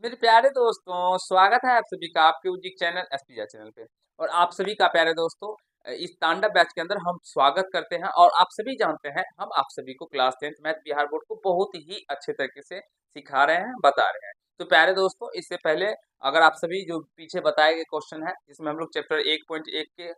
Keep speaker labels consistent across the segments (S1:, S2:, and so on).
S1: मेरे प्यारे दोस्तों, स्वागत है आप सभी का आपके उजिक चैनल एसपीजा चैनल पे। और आप सभी का प्यारे दोस्तों, इस तांडव बैच के अंदर हम स्वागत करते हैं। और आप सभी जानते हैं हम आप सभी को class 10th math Bihar board को बहुत ही अच्छे तरीके से सिखा रहे हैं, बता रहे हैं। तो प्यारे दोस्तों, इससे पहले अगर आप सभी जो पीछे बताए गए क्वेश्चन है जिसमें हम लोग चैप्टर 1.1 के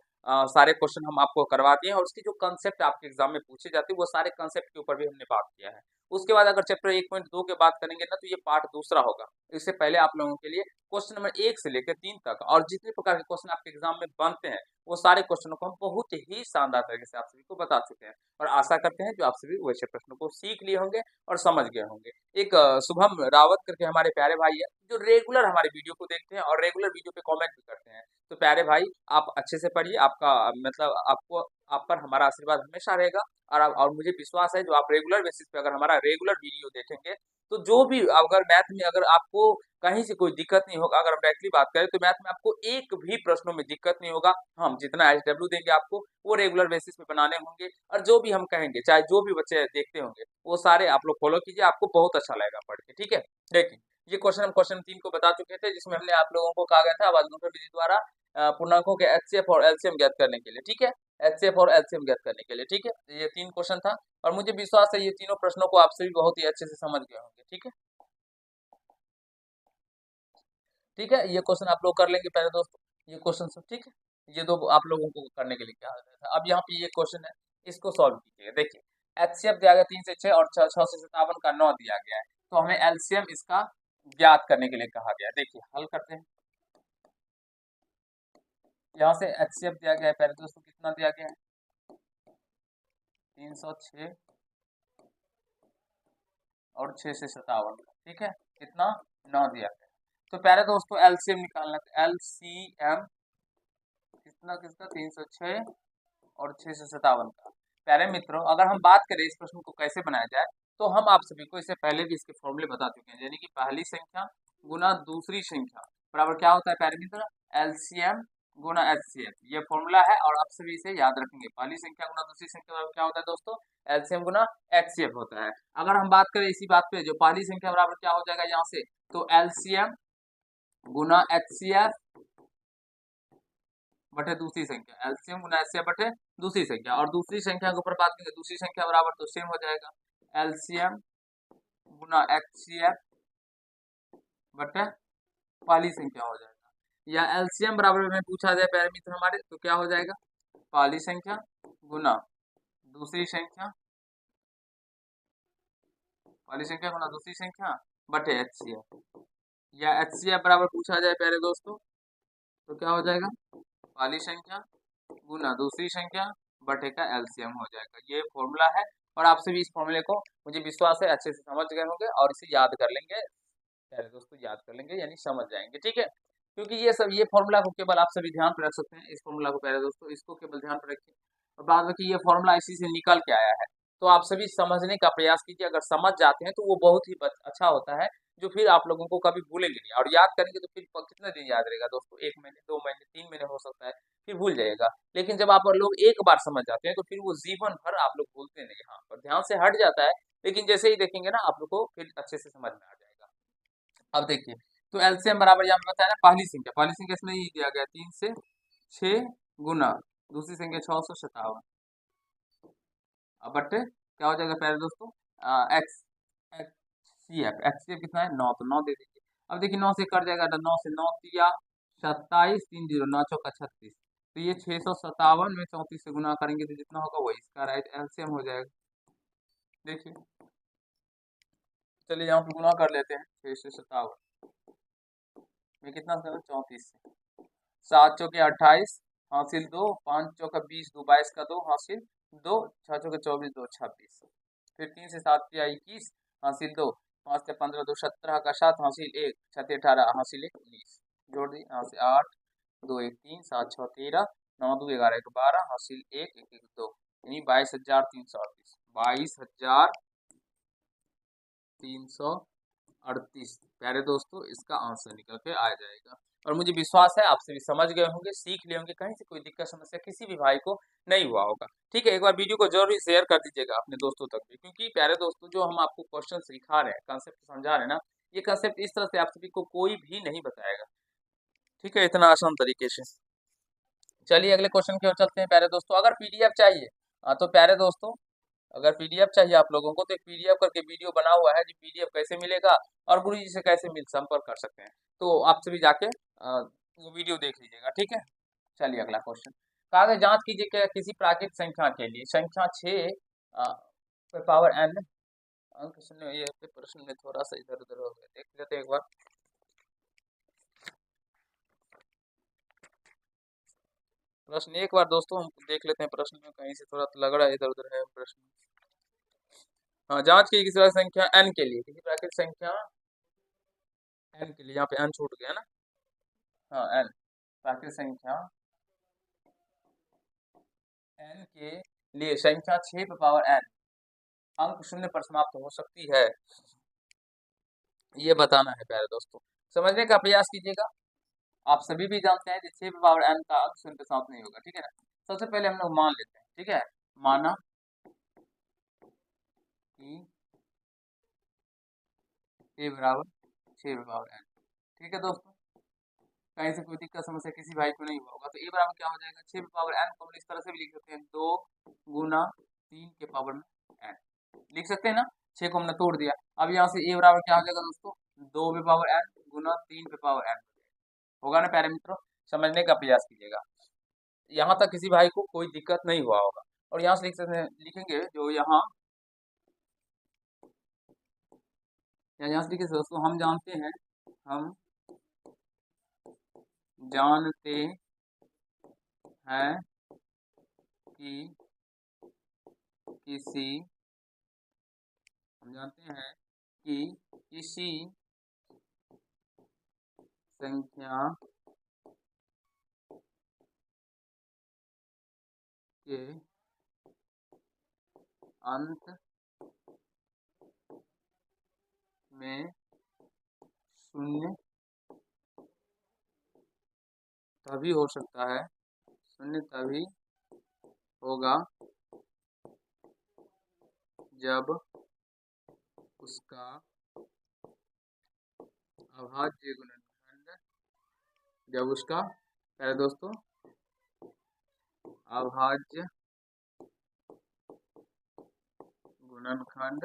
S1: सारे क्वेश्चन हम आपको करवा दिए हैं, और उसके जो कंसेप्ट आपके एग्जाम में पूछे जाते हैं वो सारे कंसेप्ट के ऊपर भी हमने बात किया है। उसके बाद अगर चैप्टर 1.2 के बात करेंगे ना, तो ये पार्ट दूसरा होगा। इससे पहले आप लोगों के लिए क्वेश्चन नंबर 1 से लेकर 3 तक और जितने प्रकार के क्वेश्चन आपके एग्जाम में बनते हैं, वो सारे क्वेश्चनों को हम बहुत ही शानदार तरीके से आप सभी को बता चुके हैं। और आशा करते हैं जो आप सभी वैसे प्रश्नों को सीख लिए होंगे और समझ गए होंगे। एक शुभम रावत करके हमारे प्यारे भाई है, जो रेगुलर हमारे वीडियो को देखते हैं और रेगुलर वीडियो पे कमेंट भी करते हैं। तो प्यारे भाई, आप अच्छे से पढ़िए। आपका मतलब आपको आप पर हमारा आशीर्वाद हमेशा रहेगा। और मुझे विश्वास है जो आप रेगुलर बेसिस पे अगर हमारा रेगुलर वीडियो देखेंगे, तो जो भी अगर मैथ में अगर आपको कहीं से कोई दिक्कत नहीं होगा, अगर हम डायरेक्टली बात करें तो मैथ में आपको एक भी प्रश्नों में दिक्कत नहीं होगा। हम जितना एचडब्ल्यू देंगे आपको, वो रेगुलर बेसिस पे बनाने होंगे। और जो भी हम कहेंगे, चाहे जो भी बच्चे देखते होंगे, वो सारे आप लोग फॉलो कीजिए। आपको बहुत अच्छा लगेगा पढ़ के। ठीक है, देखिए ये क्वेश्चन हम क्वेश्चन 3 को बता चुके थे, जिसमें हमने आप लोगों को कहा गया था अवलोकन विधि द्वारा पूर्णांकों के एचसीएफ और एलसीएम ज्ञात करने के लिए। ठीक है, एचसीएफ और एलसीएम ज्ञात करने के लिए। ठीक है, ये 3 क्वेश्चन था और मुझे विश्वास है ये तीनों प्रश्नों को आप सभी बहुत ही अच्छे से समझ गए होंगे। ठीक है, ठीक है, ये क्वेश्चन आप लोग कर लेंगे पहले दोस्तों, ये क्वेश्चन सब। ठीक है, ये दो आप लोगों को करने के लिए क्या था। अब यहाँ पे ये क्वेश्चन है, इसको सॉल्व कीजिए। देखिए, एचसीएफ दिया गया 3 से 6 और 6 से 57 का 9 दिया गया है, तो हमें एलसीएम इसका ज्ञात करने के लिए कहा गया है। देखिए, हल करते हैं। यहाँ से एचसीएफ दिया गया है पहले दोस्तों, कितना दिया गया है? 306 और 6 से 57। ठीक है, कितना? 9 दिया गया है। तो प्यारे दोस्तों, एलसीएम निकालना है। एलसीएम कितना किसका? 306 और 6 से 57 का। प्यारे मित्रों, अगर हम बात करें इस प्रश्न को कैसे बनाया जाए, तो हम आप सभी को इससे पहले भी इसके फॉर्मूले बता चुके हैं। यानी कि पहली संख्या गुना दूसरी संख्या बराबर क्या होता है प्यारे मित्र? एलसीएम गुना एचसीएफ, ये फॉर्मूला है और आप सभी इसे याद रखेंगे। पहली संख्या गुना दूसरी संख्या बराबर क्या होता है दोस्तों? एलसीएम गुना एचसीएफ होता है। अगर हम बात करें इसी बात पे, जो पहली संख्या बराबर क्या हो जाएगा यहाँ से, तो एलसीएम गुना एचसीएफ बटे दूसरी संख्या। एलसीएम गुना एचसीएफ बटे दूसरी संख्या। और दूसरी संख्या के ऊपर बात करेंगे, दूसरी संख्या बराबर तो सेम हो जाएगा, एलसीएम गुना एचसीएफ बटे पहली संख्या हो जाएगा। या एलसीएम बराबर में पूछा जाए प्यारे मित्र हमारे, तो क्या हो जाएगा? पहली संख्या गुना दूसरी संख्या, पहली संख्या गुना दूसरी संख्या बटे एचसीएफ। या एचसीएफ बराबर पूछा जाए प्यारे दोस्तों, तो क्या हो जाएगा? पहली संख्या गुना दूसरी संख्या बटे का एलसीएम हो जाएगा। ये फॉर्मूला है और आप सभी इस फॉर्मूले को मुझे विश्वास है अच्छे से समझ गए होंगे और इसे याद कर लेंगे। प्यारे दोस्तों, याद कर लेंगे यानी समझ जाएंगे। ठीक है, क्योंकि ये फॉर्मूला को केवल आप सभी ध्यान पर रख सकते हैं। इस फॉर्मूला को प्यारे दोस्तों, इसको केवल ध्यान पर रखिए। और बाद में कि ये फॉर्मूला इसी से निकल के आया है, तो आप सभी समझने का प्रयास कीजिए। अगर समझ जाते हैं तो वो बहुत ही अच्छा होता है, जो फिर आप लोगों को कभी भूलेंगे नहीं। और याद करेंगे तो फिर कितने दिन याद रहेगा दोस्तों? 1 महीने, 2 महीने, 3 महीने हो सकता है, फिर भूल जाइएगा। लेकिन जब आप लोग एक बार समझ जाते हैं तो फिर वो जीवन भर आप लोग भूलते नहीं। हाँ, और ध्यान से हट जाता है, लेकिन जैसे ही देखेंगे ना, आप लोग को फिर अच्छे से समझ में आ जाएगा। अब देखिए, तो एलसीएम बराबर यहाँ पे बताया ना, पहली संख्या इसमें ही दिया गया 3 से 6 गुना दूसरी संख्या 657। अब बटे क्या हो जाएगा प्यारे दोस्तों? एक्स एचसीएफ कितना है? 9, तो 9 दे दीजिए। अब देखिए 9 से कट जाएगा, तो 9 से 9 तिया 27, 3 जीरो 9 चौका 36। तो ये 657 में 34 से गुना करेंगे तो जितना होगा वही इसका राइट एलसीएम हो जाएगा। देखिए, चलिए यहाँ पे गुना कर लेते हैं। 6 से 57 में कितना 34 से, 7 चौके 28 हासिल 2, 5 चौका 20, 2 22 का 2 हासिल 2, 6 चौके 24, 2 26। फिर 3 से 7 किया 21 हासिल 2, 5 से 15, 2 17 का 7 हासिल 1, 6 से 18 हासिल 1 19। जोड़ दी यहाँ से 8 2 1 3 7 6 13 9 2 11 1 12 हासिल 1 1 1 2, यानी 22,338। 22,338 प्यारे दोस्तों, इसका आंसर निकल के आ जाएगा। और मुझे विश्वास है आप सभी समझ गए होंगे, सीख लिए होंगे, कहीं से कोई दिक्कत समस्या किसी भी भाई को नहीं हुआ होगा। ठीक है, एक बार वीडियो को जरूर ही शेयर कर दीजिएगा अपने दोस्तों तक भी, क्योंकि प्यारे दोस्तों जो हम आपको क्वेश्चन सिखा रहे हैं, कंसेप्ट समझा रहे हैं ना, ये कंसेप्ट इस तरह से आप सभी को कोई भी नहीं बताएगा, ठीक है, इतना आसान तरीके से। चलिए अगले क्वेश्चन की ओर चलते हैं प्यारे दोस्तों। अगर पीडीएफ चाहिए, तो प्यारे दोस्तों अगर पीडीएफ चाहिए आप लोगों को, तो एक पीडीएफ करके वीडियो बना हुआ है, जी पीडीएफ कैसे मिलेगा और गुरु जी से कैसे मिल संपर्क कर सकते हैं, तो आप सभी जाके वो वीडियो देख लीजिएगा, ठीक है। चलिए अगला क्वेश्चन। कहा गया जांच कीजिए कि किसी प्राकृत संख्या के लिए संख्या 6 पावर n अंक शून्य, ये प्रश्न में थोड़ा सा इधर उधर हो गया, देख लेते हैं एक बार। प्रश्न एक बार दोस्तों हम देख लेते हैं, प्रश्न में कहीं से थोड़ा लग रहा है इधर उधर है प्रश्न। हाँ, जांच की किसी प्राकृत संख्या n के लिए, किसी प्राकृत संख्या n के लिए, यहाँ पे n छूट गया ना। हाँ n, प्राकृत संख्या n के लिए संख्या 6 पे पावर n अंक शून्य पर समाप्त हो सकती है, ये बताना है प्यारे दोस्तों। समझने का प्रयास कीजिएगा। आप सभी भी जानते हैं कि 6 पे पावर n का अंक शून्य के साथ नहीं होगा, ठीक है ना। सबसे पहले हम लोग मान लेते हैं, ठीक है, माना कि a बराबर 6 पे पावर n, ठीक है दोस्तों। कहीं से कोई दिक्कत समस्या किसी भाई को नहीं हुआ होगा, तो a बराबर क्या हो जाएगा, 6 पे पावर n को हम इस तरह से भी लिख सकते हैं, 2 गुना 3 के पावर में n लिख सकते हैं ना। 6 को हमने तोड़ दिया, अब यहाँ से a बराबर क्या हो जाएगा दोस्तों, 2 पे पावर n गुना 3 पे पावर n होगा ना प्यारे मित्रों। समझने का प्रयास कीजिएगा, यहाँ तक किसी भाई को कोई दिक्कत नहीं हुआ होगा। और यहाँ से लिख सकते हैं, लिखेंगे जो यहाँ से लिखे दोस्तों, हम जानते हैं कि किसी हम जानते हैं कि किसी संख्या के अंत में शून्य तभी हो सकता है, शून्य तभी होगा जब उसका अभाज्य गुणनखंड, जब उसका प्यारे दोस्तों अभाज्य गुणनखंड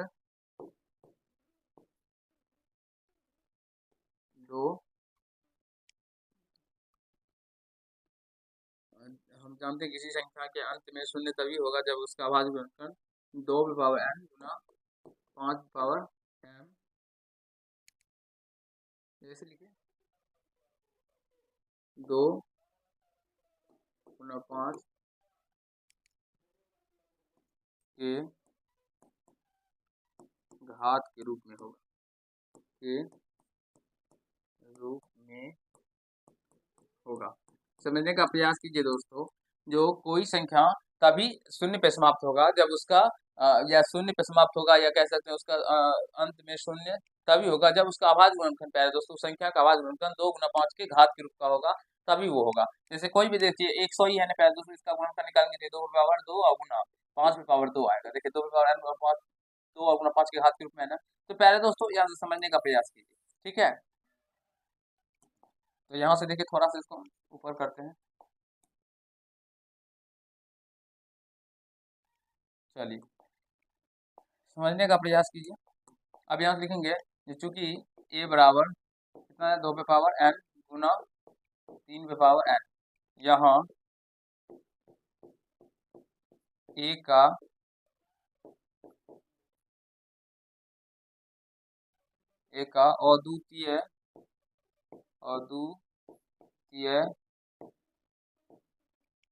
S1: 2, हम जानते हैं किसी संख्या के अंत में शून्य तभी होगा जब उसका अभाज्य गुणनखंड 2 पे पावर n गुना 5 पावर m, जैसे लिखे 2 गुना 5 के घात के रूप में होगा, के रूप में होगा। समझने का प्रयास कीजिए दोस्तों, जो कोई संख्या तभी शून्य पे समाप्त होगा जब उसका या शून्य पे समाप्त होगा, या कह सकते हैं उसका अंत में शून्य तभी होगा जब उसका अभाज्य गुणनखंड, प्यारे दोस्तों संख्या का अभाज्य गुणनखंड 2 गुना 5 के घात के रूप का होगा, तभी वो होगा। जैसे कोई भी देखिए 100 ही है ना प्यारे दोस्तों, इसका गुणनखंड निकालेंगे तो 2 पे पावर 2 और गुना 5 पे पावर 2 आएगा। देखिए 2 पे पावर n और 5, 2 और गुना 5 के घात के रूप में है ना। तो प्यारे दोस्तों यहाँ से समझने का प्रयास कीजिए, ठीक है। तो यहाँ से देखिए थोड़ा सा इसको ऊपर करते हैं, चलिए समझने का प्रयास कीजिए। अब यहाँ से लिखेंगे चूंकि a बराबर कितना है, 2 पे पावर n गुना 3 पे पावर n, यहाँ a का अद्वितीय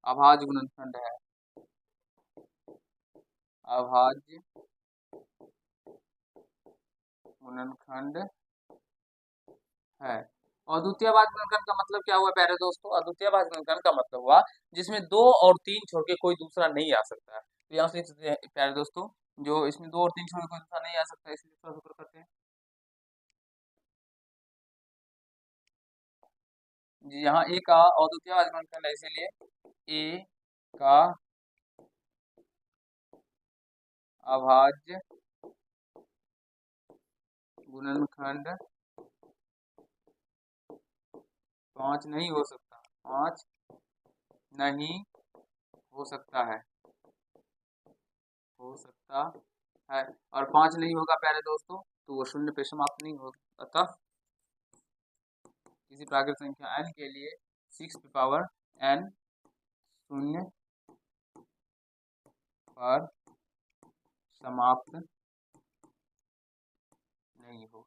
S1: अभाज्य गुणनखंड है, अभाज्य गुणनखंड है। अद्वितीय अभाज्य गुणनखंड का मतलब क्या हुआ प्यारे दोस्तों, अद्वितीय अभाज्य गुणनखंड का मतलब हुआ जिसमें 2 और 3 छोड़ के कोई दूसरा नहीं आ सकता है। तो यहाँ से प्यारे दोस्तों जो इसमें 2 और 3 छोड़ के कोई दूसरा नहीं आ सकता है, इसलिए थोड़ा ऊपर करते हैं जी। यहाँ a का अद्वितीय अभाज्य गुणनखंड है, इसीलिए a का अभाज्य गुणनखंड 5 नहीं हो सकता, 5 नहीं हो सकता है, हो सकता है। और 5 नहीं होगा प्यारे दोस्तों तो वो शून्य पे समाप्त नहीं होगा। अतः किसी प्राकृतिक संख्या n के लिए 6 की पावर n शून्य पर समाप्त नहीं होगा।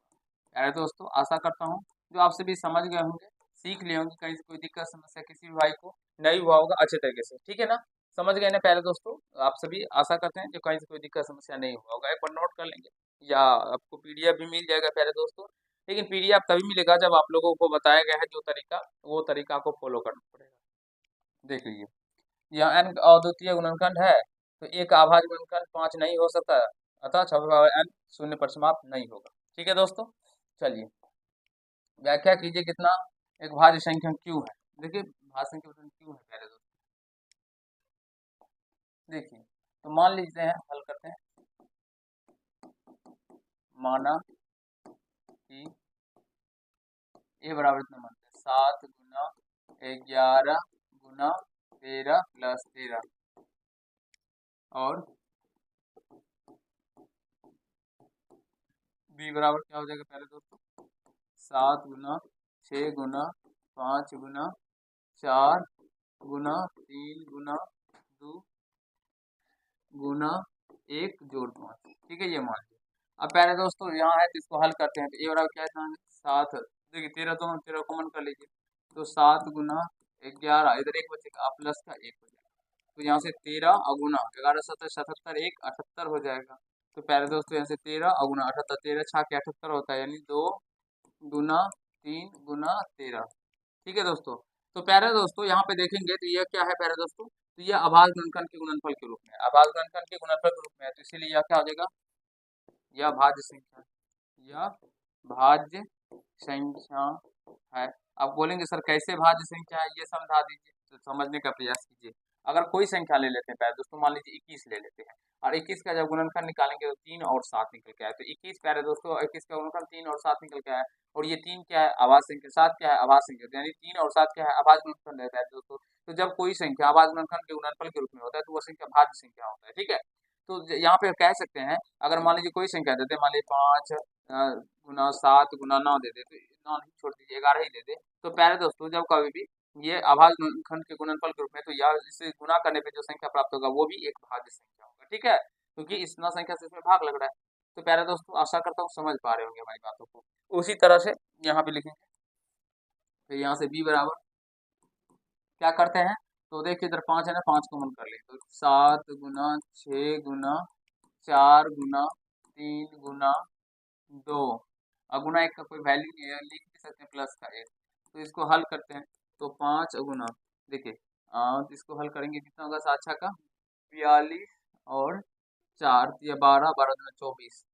S1: प्यारे दोस्तों आशा करता हूँ जो आप सभी समझ गए होंगे, सीख लिए होंगे, कहीं से कोई दिक्कत समस्या किसी भी भाई को नहीं हुआ होगा अच्छे तरीके से, ठीक है ना। समझ गए ना प्यारे दोस्तों, आप सभी आशा करते हैं जो कहीं से कोई दिक्कत समस्या नहीं हुआ होगा। एक बार नोट कर लेंगे या आपको पीडीएफ भी मिल जाएगा प्यारे दोस्तों, लेकिन पीडीएफ तभी मिलेगा जब आप लोगों को बताया गया है जो तरीका, वो तरीका को फॉलो करना पड़ेगा। देख लीजिए यहाँ n अद्वितीय गुणनखंड है तो एक अभाज्य गुणनखंड 5 नहीं हो सकता, अतः 6 n शून्य पर समाप्त नहीं होगा। ठीक है दोस्तों, चलिए व्याख्या कीजिए कितना एक भाज्य संख्या क्यू है। देखिए भाज्य संख्या क्यू है पहले दोस्तों, देखिए तो मान लीजिए हैं, हल करते हैं। माना कि ए बराबर इतना मानते हैं 7 गुना 11 गुना 13 प्लस 13 और बी बराबर क्या हो जाएगा पहले दोस्तों 7 गुना 6 गुना 5 गुना 4 गुना 3 गुना 2 गुना 1 जोड़ 5। ठीक है, ये मान लीजिए। अब पहले दोस्तों यहाँ है तो इसको हल करते हैं तो ए बराबर क्या है 7, देखिए 13 तो 13 कॉमन कर लीजिए तो 7 गुना 11, इधर एक बचेगा प्लस का 1 हो जाएगा तो यहाँ से 13 अगुना 11 7 77 1 78 हो जाएगा। तो पहले दोस्तों यहाँ से 13 अगुना 78, 13 छा के 78 होता है, यानी 2 गुना 3 गुना 13। ठीक है दोस्तों, तो प्यारे दोस्तों यहाँ पे देखेंगे तो यह क्या है प्यारे दोस्तों, तो यह अभाज्य गुणनखंड के गुणनफल के रूप में, अभाज्य गुणनखंड के गुणनफल के रूप में है, तो इसीलिए यह क्या हो जाएगा, यह भाज्य संख्या, यह भाज्य संख्या है। आप बोलेंगे सर कैसे भाज्य संख्या है, ये समझा दीजिए, तो समझने का प्रयास कीजिए। अगर कोई संख्या ले लेते हैं प्यारे दोस्तों, मान लीजिए 21 ले लेते हैं और 21 का जब गुणनखंड निकालेंगे तो 3 और 7 निकल के आए, तो 21 प्यारे दोस्तों 21 का गुणनखंड 3 और 7 निकल के आया, और ये 3 क्या है अभाज्य संख्या, 7 क्या है अभाज्य संख्या, यानी 3 और 7 क्या है अभाज्य गुणनखंड रहता है दोस्तों। तो जब कोई संख्या अभाज्य गुणनखंड के गुणनफल के रूप में होता है तो वह संख्या भाज्य संख्या होता है। ठीक है, तो यहाँ पे कह सकते हैं अगर मान लीजिए कोई संख्या देते, मान लीजिए 5 गुना 7 गुना 9 दे दे, तो 9 नहीं छोड़ दीजिए 11 ही दे दे, तो प्यारे दोस्तों जब कभी भी ये अभाज्य गुणनखंड के गुणनफल के रूप में, तो यह इसे गुना करने पे जो संख्या प्राप्त होगा वो भी एक भाज्य संख्या होगा। ठीक है, क्योंकि इस न संख्या से इसमें भाग लग रहा है। तो प्यारे दोस्तों आशा करता हूँ समझ पा रहे होंगे हमारी बातों को। उसी तरह से यहाँ पे लिखेंगे, फिर यहाँ से बी बराबर क्या करते हैं, तो देखिए इधर 5 है ना, 5 कॉमन कर ले तो 7 गुना 6 गुना 4 गुना 3 गुना 2, अगुना 1 का कोई वैल्यू नहीं है, लिख भी सकते हैं प्लस का 1। तो इसको हल करते हैं तो 5 अगुना, देखिए इसको हल करेंगे कितना होगा, 7 छक्का 42 और 4 तो ये 12 12 दूना 24,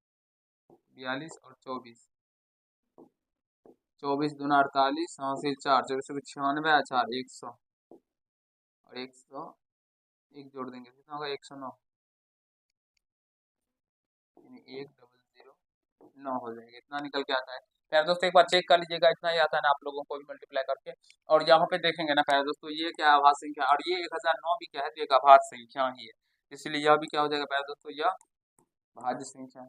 S1: 42 और 24, 24 दूना 48, 4 24 96 4 100 और 100 एक जोड़ देंगे कितना होगा 109, यानी 1009 हो जाएगा, इतना निकल के आता है। प्यारे दोस्तों एक बार चेक कर लीजिएगा, इतना ही आता है ना आप लोगों को भी मल्टीप्लाई करके। और यहाँ पे देखेंगे ना प्यारे दोस्तों ये क्या है अभाज्य संख्या, और ये 1009 भी क्या है तो एक अभाज्य संख्या ही है, इसलिए यह भी क्या हो जाएगा प्यारे दोस्तों, यह भाज्य संख्या है,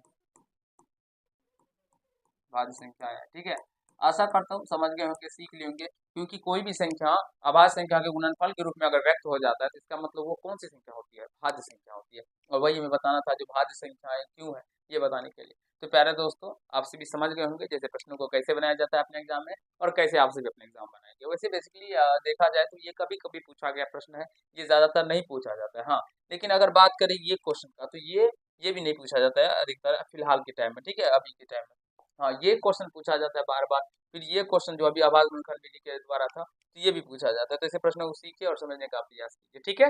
S1: भाज्य संख्या है। ठीक है, आशा करता हूँ समझ गए होंगे, सीख लिए होंगे, क्योंकि कोई भी संख्या अभाज्य संख्या के गुणनफल के रूप में अगर व्यक्त हो जाता है तो इसका मतलब वो कौन सी संख्या होती है, भाज्य संख्या होती है। और वही हमें बताना था जो भाज्य संख्या है क्यों है, ये बताने के लिए। तो प्यारे दोस्तों आपसे भी समझ गए होंगे जैसे प्रश्नों को कैसे बनाया जाता है अपने एग्जाम में, और कैसे आपसे भी अपने एग्जाम बनाएंगे। वैसे बेसिकली देखा जाए तो ये कभी कभी पूछा गया प्रश्न है, ये ज्यादातर नहीं पूछा जाता है। हाँ, लेकिन अगर बात करें ये क्वेश्चन का तो ये भी नहीं पूछा जाता है अधिकतर फिलहाल के टाइम में। ठीक है, अभी के टाइम में हाँ ये क्वेश्चन पूछा जाता है बार बार। फिर ये क्वेश्चन जो अभी आवाज गुणनखंड विधि के द्वारा था तो ये भी पूछा जाता है, तो ऐसे प्रश्नों को सीखिए और समझने का प्रयास कीजिए। ठीक है,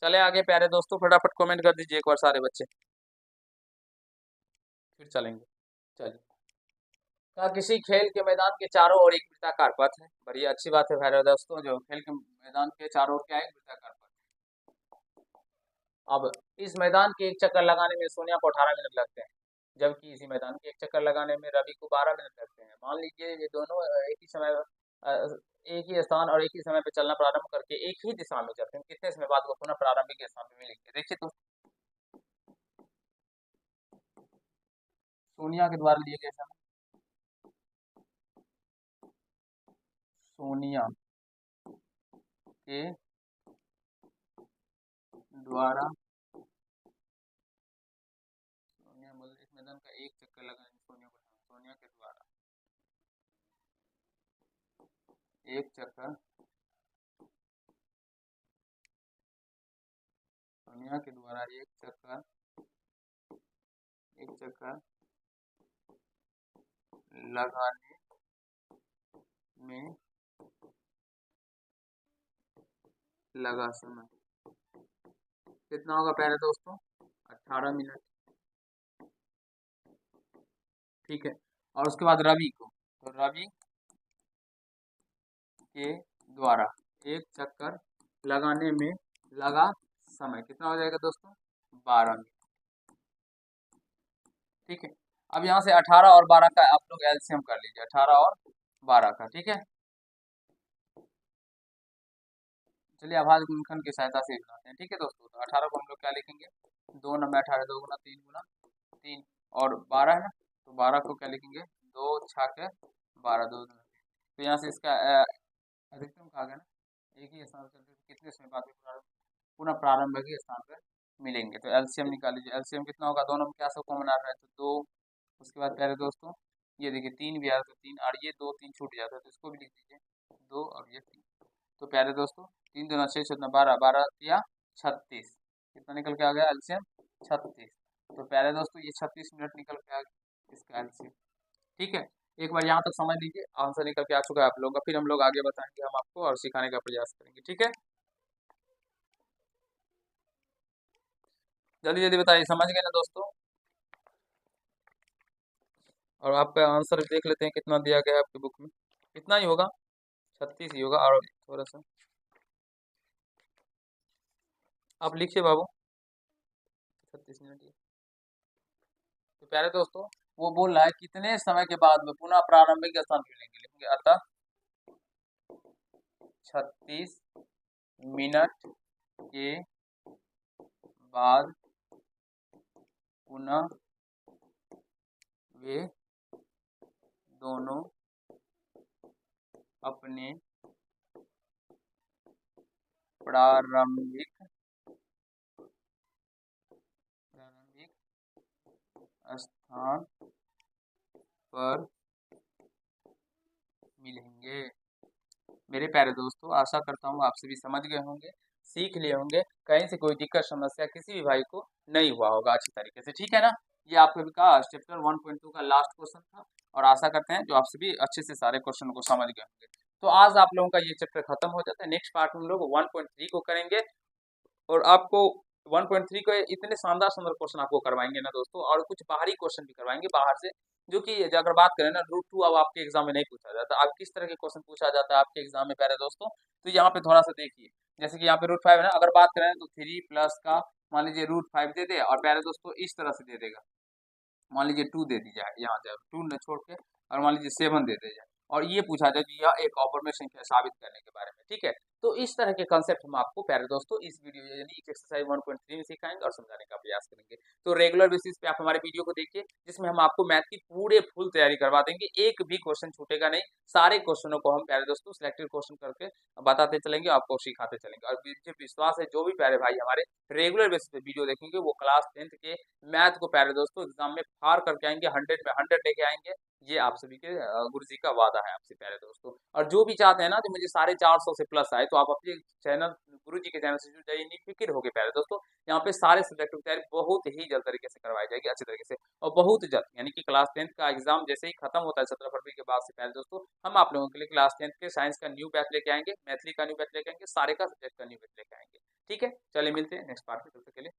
S1: चले आगे प्यारे दोस्तों, फटाफट कमेंट कर दीजिए एक बार सारे बच्चे, फिर चलेंगे। चलिए, कहा किसी खेल के मैदान के चारों ओर एक वृत्ताकार पथ है। बड़ी अच्छी बात है प्यारे दोस्तों, जो खेल के मैदान के चारों ओर क्या है, एक वृत्ताकार पथ। अब इस मैदान के एक चक्कर लगाने में सोनिया को 18 मिनट लगते हैं, जबकि इसी मैदान के एक चक्कर लगाने में रवि को 12 मिनट लगते हैं। मान लीजिए ये दोनों एक ही समय एक ही स्थान और एक ही समय पे चलना प्रारंभ करके एक ही दिशा में चलते हैं, कितने समय बाद वो पुनः प्रारंभिक स्थान पे मिलेंगे? देखिए तो सोनिया के द्वारा लिए गए समय, सोनिया के द्वारा, सोनिया बोल इस मैदान का एक चक्कर लगाने, सोनिया को, सोनिया के द्वारा एक चक्कर, सोनिया के द्वारा एक चक्कर लगाने में लगा समय कितना होगा प्यारे दोस्तों? 18 मिनट। ठीक है, और उसके बाद रवि को, तो रवि के द्वारा एक चक्कर लगाने में लगा समय कितना हो जाएगा दोस्तों? 12 मिनट। ठीक है, अब यहाँ से 18 और 12 का आप लोग एलसीएम कर लीजिए, 18 और 12 का। ठीक है, चलिए आभास गुणनखंड की सहायता से बनाते हैं। ठीक है दोस्तों, तो 18 को हम लोग क्या लिखेंगे? 2 नंबर 18, 2 गुना 3 गुना 3, और 12 है ना, तो 12 को क्या लिखेंगे? 2 छाके 12, 2 गुना। तो यहाँ से इसका अधिकतम कहा गया ना, एक ही स्थान पर चलते तो कितने समय बाद पुनः प्रारंभ के स्थान पर मिलेंगे? तो एलसीएम निकाल लीजिए, एलसीएम कितना होगा? दोनों में क्या सब कॉमन आ रहा है? तो 2, उसके बाद प्यारे दोस्तों ये देखिए 3 भी आ रहा है, तो 3, और ये 2 3 छूट जाता है, तो इसको भी लिख दीजिए 2 और ये 3। तो प्यारे दोस्तों 3 दूना 6, 6 12, 12 या 36, कितना निकल के आ गया एलसीएम? 36। तो प्यारे दोस्तों ये 36 मिनट निकल के आ गया इसका एलसीएम। ठीक है, एक बार यहाँ तक समझ लीजिए, आंसर निकल के आ चुका है आप लोगों का, फिर हम लोग आगे बताएंगे हम आपको और सिखाने का प्रयास करेंगे। ठीक है, जल्दी जल्दी बताइए, समझ गए ना दोस्तों? और आपका आंसर देख लेते हैं कितना दिया गया है आपकी बुक में, कितना ही होगा? 36 ही होगा, और थोड़ा सा आप लिखिए बाबू, 36 मिनट। तो प्यारे दोस्तों वो बोल रहा है कितने समय के बाद में पुनः प्रारंभिक स्थान मिलेंगे, लिखेंगे अतः 36 मिनट के बाद पुनः वे दोनों अपने प्रारंभिक स्थान पर मिलेंगे। मेरे प्यारे दोस्तों आशा करता हूँ आप सभी समझ गए होंगे, सीख लिए होंगे, कहीं से कोई दिक्कत समस्या किसी भी भाई को नहीं हुआ होगा अच्छी तरीके से। ठीक है ना, ये आपके विकास चैप्टर 1.2 का लास्ट क्वेश्चन था, और आशा करते हैं जो आप सभी अच्छे से सारे क्वेश्चन को समझ गए होंगे। तो आज आप लोगों का ये चैप्टर खत्म हो जाता है, नेक्स्ट पार्ट में हम लोग 1.3 को करेंगे, और आपको 1.3 को इतने शानदार शानदार क्वेश्चन आपको करवाएंगे ना दोस्तों, और कुछ बाहरी क्वेश्चन भी करवाएंगे बाहर से, जो कि अगर बात करें ना रूट 2 अब आपके एग्जाम में नहीं पूछा जाता। अब किस तरह के क्वेश्चन पूछा जाता है आपके एग्जाम में प्यारे दोस्तों, तो यहाँ पे थोड़ा सा देखिए, जैसे कि यहाँ पे रूट 5 है ना, अगर बात करें तो 3 प्लस का मान लीजिए रूट 5 दे दे, और प्यारे दोस्तों इस तरह से दे देगा, मान लीजिए 2 दे दी जाए, यहाँ से 2 न छोड़ के, और मान लीजिए 7 दे दिया जाए, और ये पूछा जाए कि यह एक ऑपरमेट संख्या साबित करने के बारे में। ठीक है, तो इस तरह के कंसेप्ट हम आपको प्यारे दोस्तों इस वीडियो यानी एक्सरसाइज 1.3 में सिखाएंगे और समझाने का प्रयास करेंगे। तो रेगुलर बेसिस पे आप हमारे वीडियो को देखिए, जिसमें हम आपको मैथ की पूरे फुल तैयारी करवा देंगे, एक भी क्वेश्चन छूटेगा नहीं, सारे क्वेश्चनों को हम प्यारे दोस्तों सिलेक्टेड क्वेश्चन करके बताते चलेंगे, आपको सिखाते चलेंगे। और मुझे विश्वास है जो भी प्यारे भाई हमारे रेगुलर बेसिस पे वीडियो देखेंगे वो क्लास 10th के मैथ को प्यारे दोस्तों एग्जाम में फार करके आएंगे, 100 में 100 लेके आएंगे, ये आप सभी के गुरु जी का वादा है आपसे प्यारे दोस्तों। और जो भी चाहते हैं ना जो मुझे 450 से प्लस आए, तो आप अपने चैनल गुरु जी के चैनल से जुड़ जाइए, निफिक्र होके प्यारे दोस्तों, यहाँ पे सारे सब्जेक्ट की तैयारी बहुत ही जल्द तरीके से करवाई जाएगी, अच्छे तरीके से, और बहुत जल्द, यानी कि क्लास 10th का एग्जाम जैसे ही खत्म होता है 17 फरवरी के बाद से प्यारे दोस्तों, हम आप लोगों के लिए क्लास 10th के साइंस का न्यू बैच लेके आएंगे, मैथिली का न्यू बैच लेके आएंगे, सारे का सब्जेक्ट का न्यू बैच लेके आएंगे। ठीक है, चलिए मिलते हैं नेक्स्ट पार्ट में, तब तक के लिए